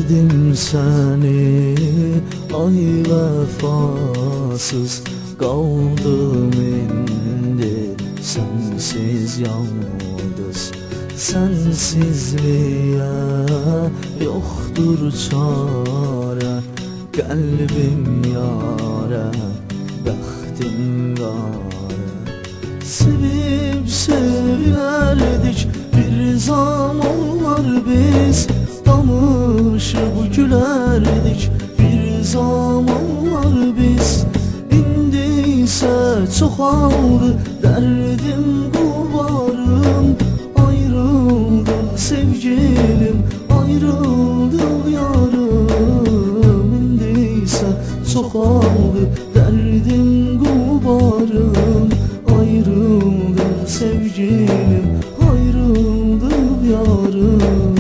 sevdim seni, ay vefasız kaldım indi, sensiz yalnız. Sensizliğe yoktur çare, kalbim yare, bəxtim qare. Sevib sevilərdik bir zamanlar biz, danışıb gülərdik bir zamanlar biz. İndi isə çoxaldı dərdim qubarım, ayrıldım sevgilim, ayrıldım yarım. İndi isə çoxaldı dərdim qubarım, ayrıldım sevgilim, ayrıldım yarım.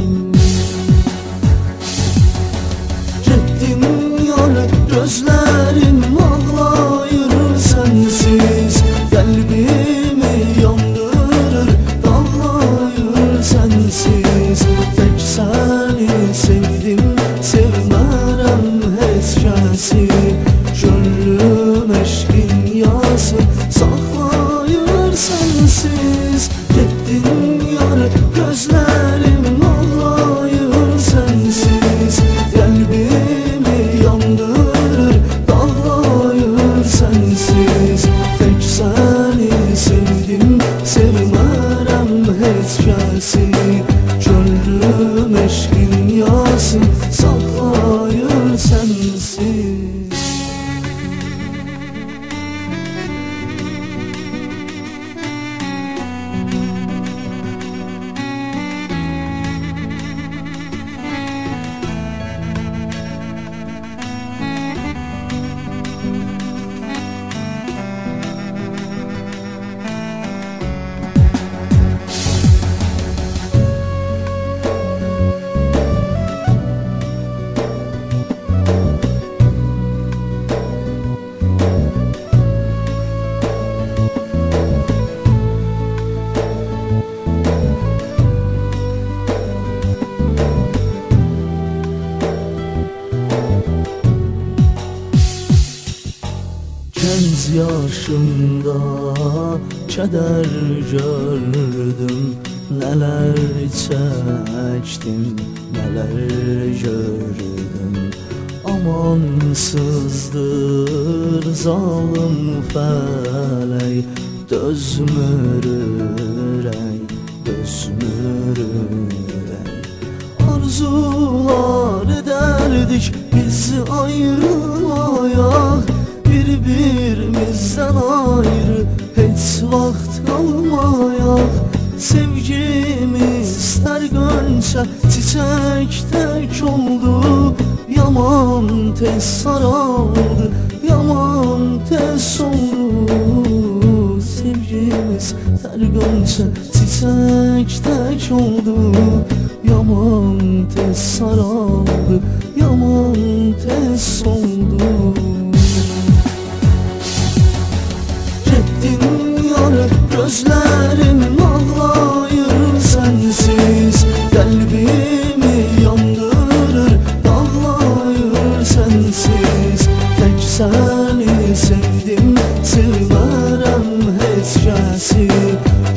Gittin yar, gözlerim ağlayır sensiz, kalbimi yandırır, dağlayır sensiz. Tek seni sevdim, sevmərəm heç kəsi, gönlüm eşqin yası saklayır sensiz. Gittin yar, gözlerim ağlayır sensiz, kalbimi yandırır, dağlayır sensiz. Tek seni sevdim, sevmərəm heç kəsi, gönlüm eşqin yası saklayır sensiz. Genç yaşımda keder gördüm, neler çektim, neler gördüm. Amansızdır zalim felek, dözmür ürək, dözmür ürək. Arzular ederdik biz ayrılayaq, birbirimizden ayrı heç vaxt qalmayaq. Sevgimiz tər gönçə çiçək tək oldu, yaman tez saraldı, yaman tez soldu. Sevgimiz tər gönçə çiçək tək oldu, yaman tez saraldı, yaman tez soldu. Gözlerim ağlayır sensiz, kalbimi yandırır, dağlayır sensiz. Tek seni sevdim, sevmərəm heç kəsi,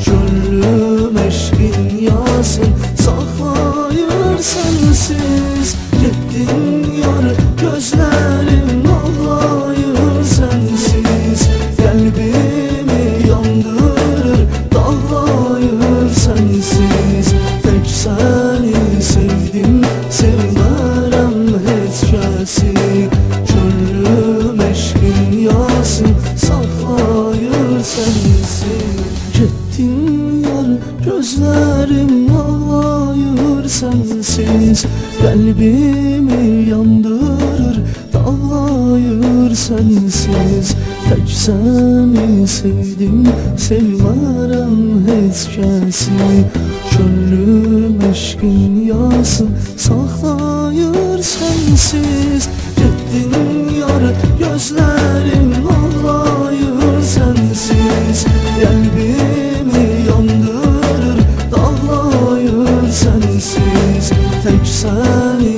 gönlüm eşqin yasın saklayır sensiz. Gittin yar, gözlerim ağlayır sensiz, kalbimi yandırır, dağlayır sensiz. Tek seni sevdim, sevmərəm heç kəsi, gönlüm eşqin yasın saklayır sensiz. Gittin yar, gözlerim ağlayır sensiz, kalbimi yandırır, dağlayır sensiz. Tek seni sevdim, sevmərəm heç kəsi, gönlüm eşqin yasın saklayır sensiz. Gittin yar, gözlerim ağlayır sensiz, kalbimi yandırır, dağlayır sensiz. Tek seni